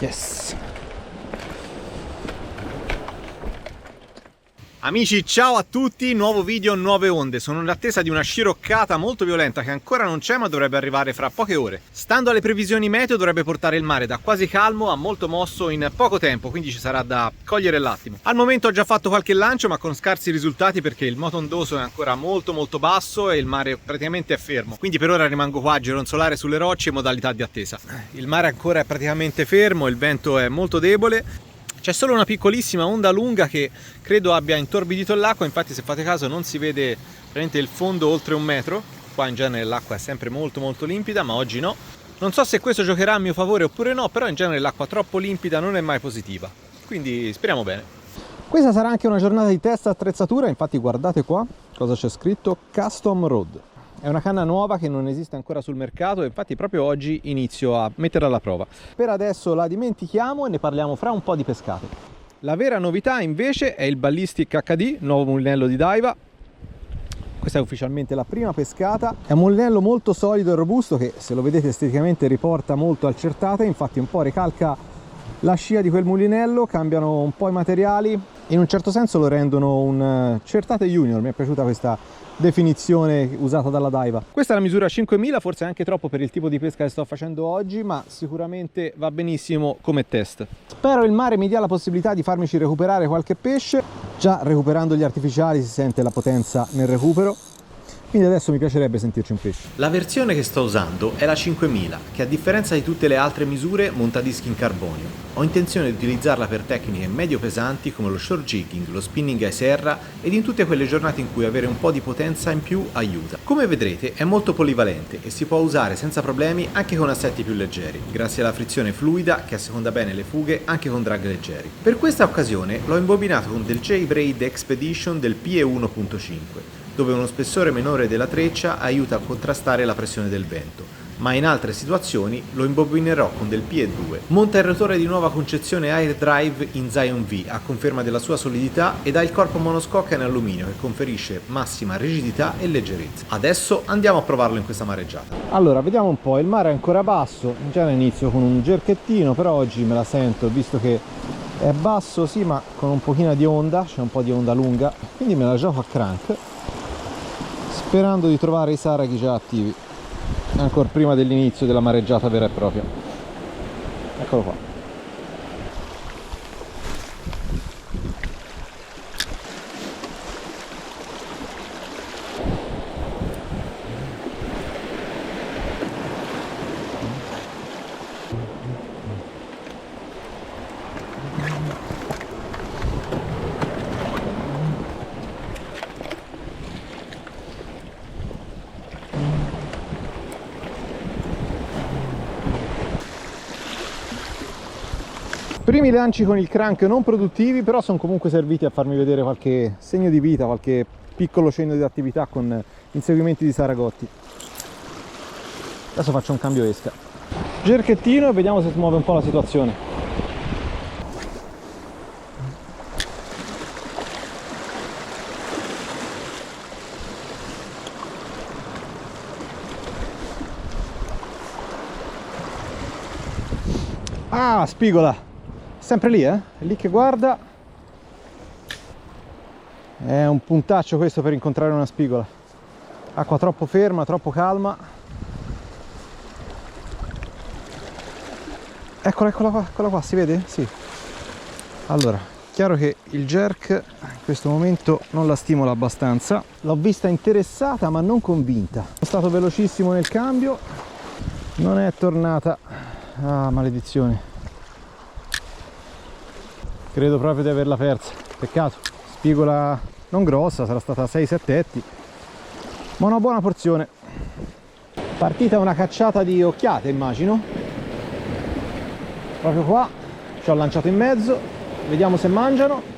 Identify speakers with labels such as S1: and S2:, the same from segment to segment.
S1: Yes.
S2: Amici, ciao a tutti, nuovo video, nuove onde. Sono in attesa di una sciroccata molto violenta che ancora non c'è ma dovrebbe arrivare fra poche ore. Stando alle previsioni meteo dovrebbe portare il mare da quasi calmo a molto mosso in poco tempo, quindi ci sarà da cogliere l'attimo. Al momento ho già fatto qualche lancio ma con scarsi risultati perché il moto ondoso è ancora molto basso e il mare praticamente è fermo. Quindi per ora rimango qua a gironzolare sulle rocce in modalità di attesa. Il mare ancora è praticamente fermo, il vento è molto debole. C'è solo una piccolissima onda lunga che credo abbia intorbidito l'acqua, infatti se fate caso non si vede veramente il fondo oltre 1 metro. Qua in genere l'acqua è sempre molto limpida, ma oggi no. Non so se questo giocherà a mio favore oppure no, però in genere l'acqua troppo limpida non è mai positiva, quindi speriamo bene.
S1: Questa sarà anche una giornata di test attrezzatura, infatti guardate qua cosa c'è scritto: Custom Rod. È una canna nuova che non esiste ancora sul mercato e infatti proprio oggi inizio a metterla alla prova. Per adesso la dimentichiamo e ne parliamo fra un po' di pescate. La vera novità invece è il Ballistic HD, nuovo mulinello di Daiwa. Questa è ufficialmente la prima pescata. È un mulinello molto solido e robusto che, se lo vedete esteticamente, riporta molto al Certate, infatti un po' ricalca la scia di quel mulinello, cambiano un po' i materiali, in un certo senso lo rendono un Certate Junior. Mi è piaciuta questa definizione usata dalla Daiwa. Questa è la misura 5000, forse anche troppo per il tipo di pesca che sto facendo oggi, ma sicuramente va benissimo come test. Spero il mare mi dia la possibilità di farmici recuperare qualche pesce. Già recuperando gli artificiali si sente la potenza nel recupero, quindi adesso mi piacerebbe sentirci un pesce.
S2: La versione che sto usando è la 5000, che a differenza di tutte le altre misure monta dischi in carbonio. Ho intenzione di utilizzarla per tecniche medio pesanti come lo short jigging, lo spinning ai serra ed in tutte quelle giornate in cui avere un po' di potenza in più aiuta. Come vedrete è molto polivalente e si può usare senza problemi anche con assetti più leggeri, grazie alla frizione fluida che asseconda bene le fughe anche con drag leggeri. Per questa occasione l'ho imbobinato con del J-Braid Expedition del PE 1.5, dove uno spessore minore della treccia aiuta a contrastare la pressione del vento, ma in altre situazioni lo imbobinerò con del PE2. Monta il rotore di nuova concezione Air Drive in Zion V a conferma della sua solidità ed ha il corpo monoscocca in alluminio che conferisce massima rigidità e leggerezza. Adesso andiamo a provarlo in questa mareggiata.
S1: Allora, vediamo un po', il mare è ancora basso, già inizio con un jerchettino, però oggi me la sento, visto che è basso sì, ma con un pochino di onda, c'è un po' di onda lunga, quindi me la gioco a crank, sperando di trovare i saraghi già attivi ancora prima dell'inizio della mareggiata vera e propria. Eccolo qua. Primi lanci con il crank non produttivi, però sono comunque serviti a farmi vedere qualche segno di vita, qualche piccolo cenno di attività con inseguimenti di saragotti. Adesso faccio un cambio esca. Jerchettino e vediamo se si muove un po' la situazione. Ah, spigola! Sempre lì, è lì che guarda. È un puntaccio questo per incontrare una spigola. Acqua troppo ferma, troppo calma. Eccola, eccola qua, si vede? Sì. Allora, chiaro che il jerk in questo momento non la stimola abbastanza. L'ho vista interessata ma non convinta. Sono stato velocissimo nel cambio, non è tornata. Ah, maledizione. Credo proprio di averla persa, peccato. Spigola non grossa, sarà stata 6-7 etti, ma una buona porzione. Partita una cacciata di occhiate, immagino. Proprio qua, ci ho lanciato in mezzo, vediamo se mangiano.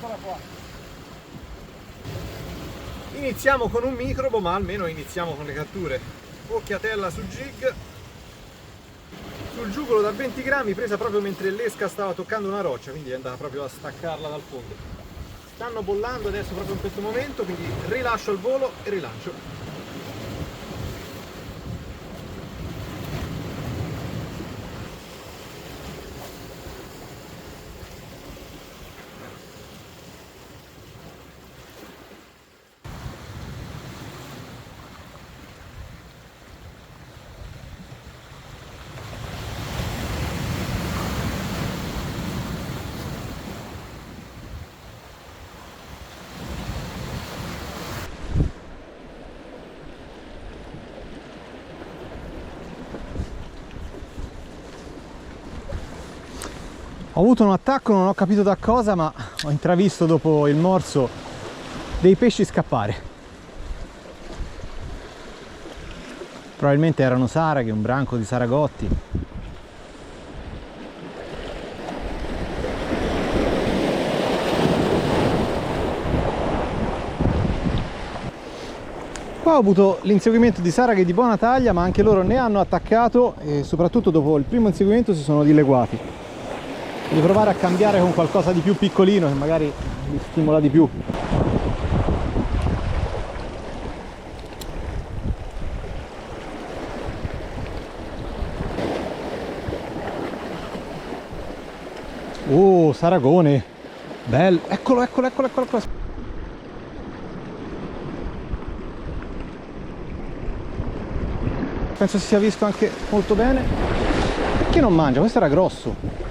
S1: Eccola qua. Iniziamo con un microbo, ma almeno iniziamo con le catture. Occhiatella sul jig, sul giugolo da 20 grammi, presa proprio mentre l'esca stava toccando una roccia, quindi è andata proprio a staccarla dal fondo. Stanno bollando adesso proprio in questo momento, quindi rilascio al volo e rilancio. Ho avuto un attacco, non ho capito da cosa, ma ho intravisto dopo il morso dei pesci scappare. Probabilmente erano saraghe, un branco di saragotti. Qua ho avuto l'inseguimento di saraghe di buona taglia, ma anche loro ne hanno attaccato e soprattutto dopo il primo inseguimento si sono dileguati. Devo provare a cambiare con qualcosa di più piccolino che magari li stimola di più. Oh, saragone! Bello! Eccolo, eccolo, eccolo, eccolo qua! Penso si sia visto anche molto bene. Perché non mangia? Questo era grosso!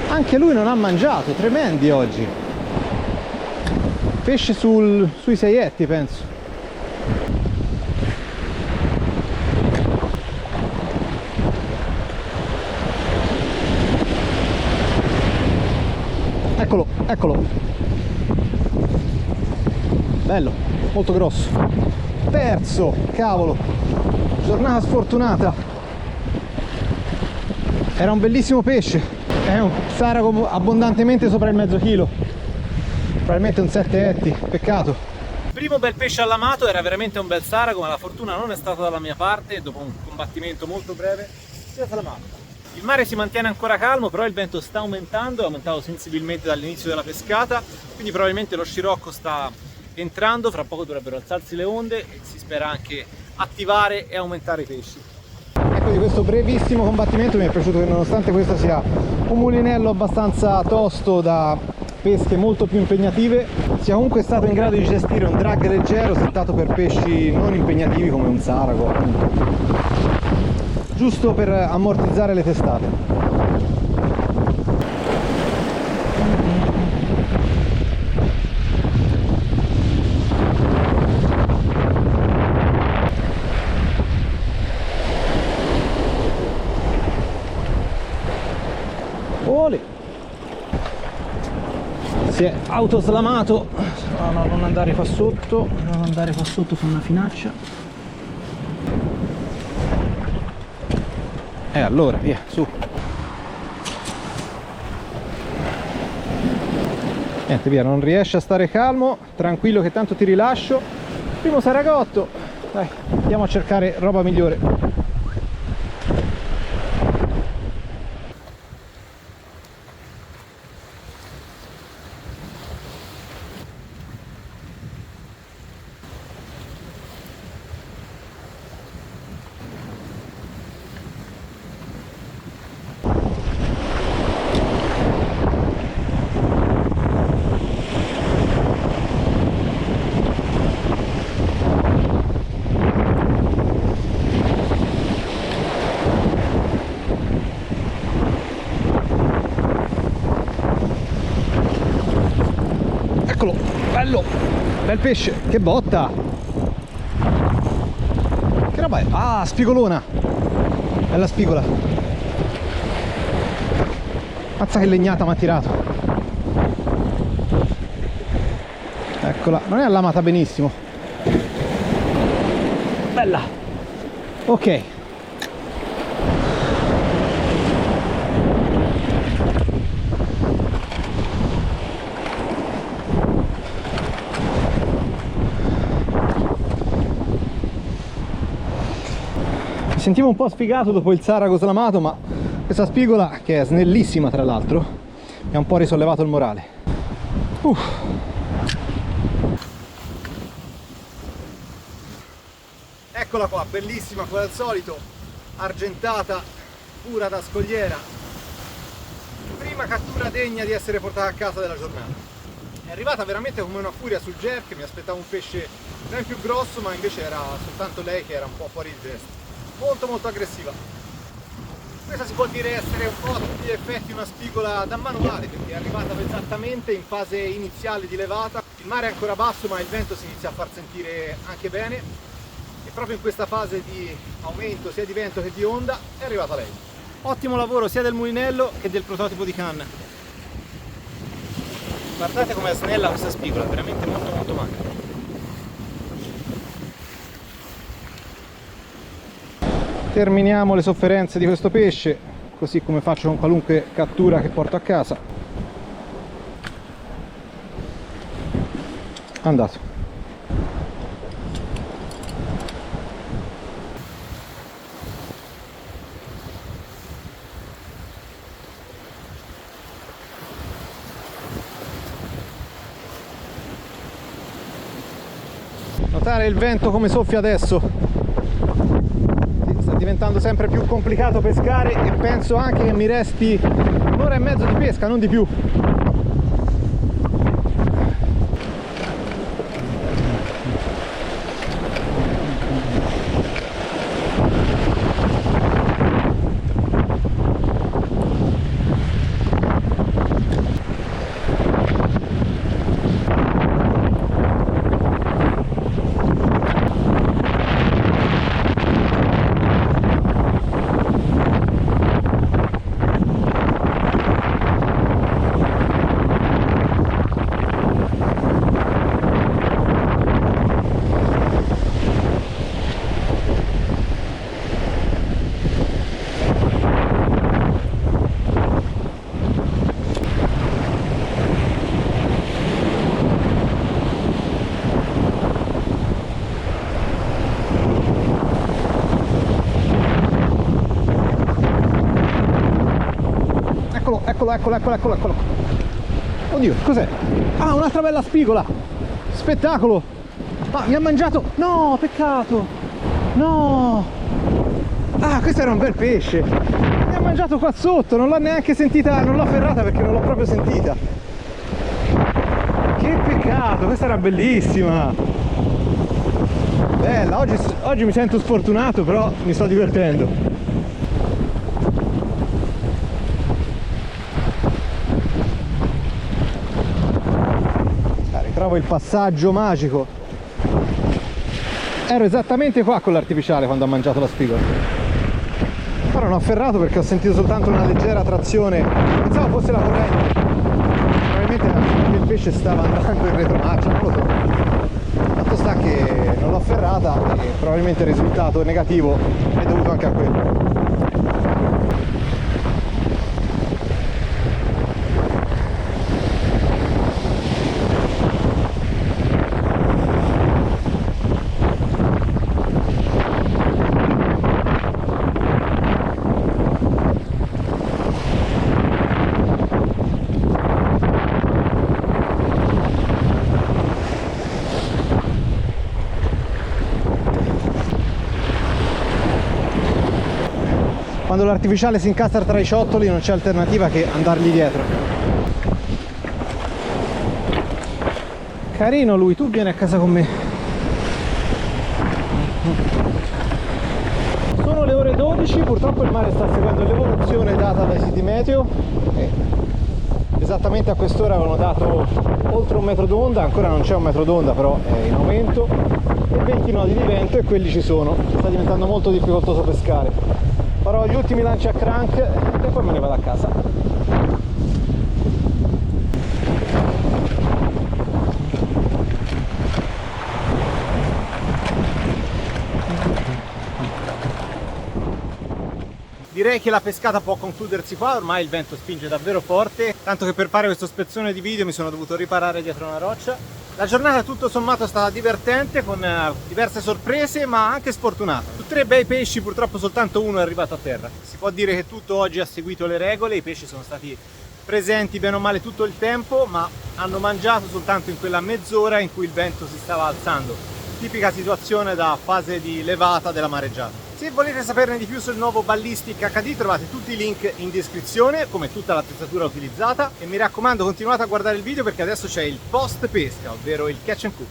S1: Anche lui non ha mangiato, tremendi oggi. Pesce sui seietti, penso. Eccolo, eccolo. Bello, molto grosso. Perso, cavolo. Giornata sfortunata. Era un bellissimo pesce. È un sarago abbondantemente sopra il mezzo chilo, probabilmente un 7 etti, peccato. Primo bel pesce all'amato, era veramente un bel sarago, ma la fortuna non è stata dalla mia parte. Dopo un combattimento molto breve si è slamato. Il mare si mantiene ancora calmo, però il vento sta aumentando, è aumentato sensibilmente dall'inizio della pescata, quindi probabilmente lo scirocco sta entrando, fra poco dovrebbero alzarsi le onde e si spera anche attivare e aumentare i pesci. Ecco, di questo brevissimo combattimento mi è piaciuto che nonostante questo sia un mulinello abbastanza tosto da pesche molto più impegnative, sia comunque stato in grado di gestire un drag leggero settato per pesci non impegnativi come un sarago, appunto, giusto per ammortizzare le testate. Si è autoslamato. No, non andare qua sotto, non andare qua sotto su una finaccia. E allora via, su. Niente, via, non riesce a stare calmo, tranquillo che tanto ti rilascio. Primo saragotto. Dai, andiamo a cercare roba migliore. Bello, bel pesce, che botta! Che roba è? Ah, spigolona! Bella spigola! Mazza che legnata mi ha tirato! Eccola, non è allamata benissimo. Bella! Ok. sentivo un po' sfigato dopo il Sarago slamato, ma questa spigola, che è snellissima tra l'altro, mi ha un po' risollevato il morale. Eccola qua, bellissima come al solito, argentata, pura da scogliera. Prima cattura degna di essere portata a casa della giornata. È arrivata veramente come una furia sul jerk, mi aspettavo un pesce ben più grosso, ma invece era soltanto lei che era un po' fuori di testa. Molto aggressiva. Questa si può dire essere un po' a tutti gli effetti una spigola da manuale, perché è arrivata esattamente in fase iniziale di levata. Il mare è ancora basso, ma il vento si inizia a far sentire anche bene, e proprio in questa fase di aumento sia di vento che di onda è arrivata lei. Ottimo lavoro sia del mulinello che del prototipo di canna. Guardate com'è snella questa spigola, veramente molto magra. Terminiamo le sofferenze di questo pesce, così come faccio con qualunque cattura che porto a casa. Andato. Notare il vento come soffia adesso. Sta diventando sempre più complicato pescare e penso anche che mi resti un'ora e mezzo di pesca, non di più. Eccolo. Oddio, cos'è? Ah, un'altra bella spigola! Spettacolo! Ah, mi ha mangiato! No, peccato! No! Ah, questo era un bel pesce! Mi ha mangiato qua sotto, non l'ho neanche sentita, non l'ho afferrata perché non l'ho proprio sentita. Che peccato, questa era bellissima! Bella, oggi mi sento sfortunato, però mi sto divertendo. Trovo il passaggio magico. Ero esattamente qua con l'artificiale quando ha mangiato la spigola. Ora non ho afferrato perché ho sentito soltanto una leggera trazione. Pensavo fosse la corrente. Probabilmente il pesce stava andando in retromarcia, non lo so. Fatto sta che non l'ho afferrata e probabilmente il risultato negativo è dovuto anche a quello. Quando l'artificiale si incastra tra i ciottoli non c'è alternativa che andargli dietro. Carino lui, tu vieni a casa con me. Sono le ore 12, purtroppo il mare sta seguendo l'evoluzione data dai siti meteo. Esattamente a quest'ora avevano dato oltre 1 metro d'onda, ancora non c'è 1 metro d'onda, però è in aumento, e 20 nodi di vento, e quelli ci sono. Sta diventando molto difficoltoso pescare. Farò gli ultimi lanci a crank e poi me ne vado a casa. Direi che la pescata può concludersi qua, ormai il vento spinge davvero forte, tanto che per fare questo spezzone di video mi sono dovuto riparare dietro una roccia. La giornata tutto sommato è stata divertente, con diverse sorprese ma anche sfortunata. Su 3 bei pesci purtroppo soltanto uno è arrivato a terra. Si può dire che tutto oggi ha seguito le regole, i pesci sono stati presenti bene o male tutto il tempo, ma hanno mangiato soltanto in quella mezz'ora in cui il vento si stava alzando. Tipica situazione da fase di levata della mareggiata. Se volete saperne di più sul nuovo Ballistic HD trovate tutti i link in descrizione, come tutta l'attrezzatura utilizzata, e mi raccomando continuate a guardare il video perché adesso c'è il post pesca, ovvero il catch and cook.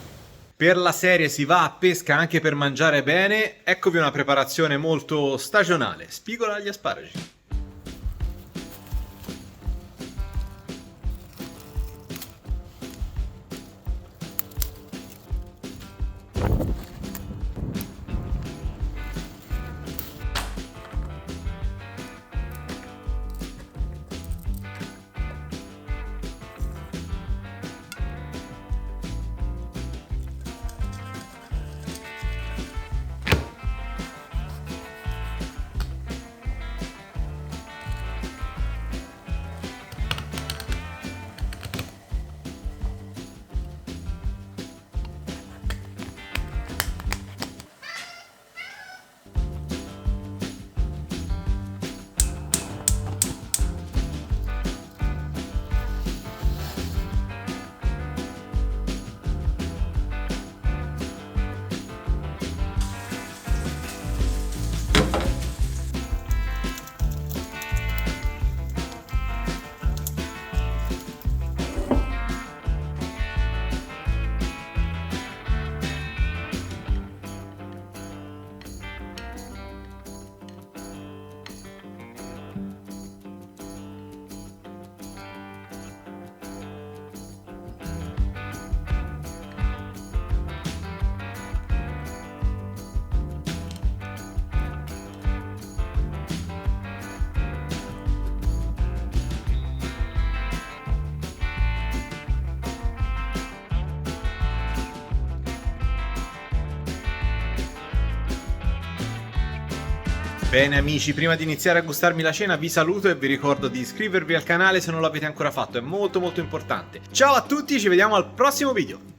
S1: Per la serie si va a pesca anche per mangiare bene, eccovi una preparazione molto stagionale, spigola agli asparagi. Bene amici, prima di iniziare a gustarmi la cena vi saluto e vi ricordo di iscrivervi al canale se non l'avete ancora fatto, è molto importante. Ciao a tutti, ci vediamo al prossimo video!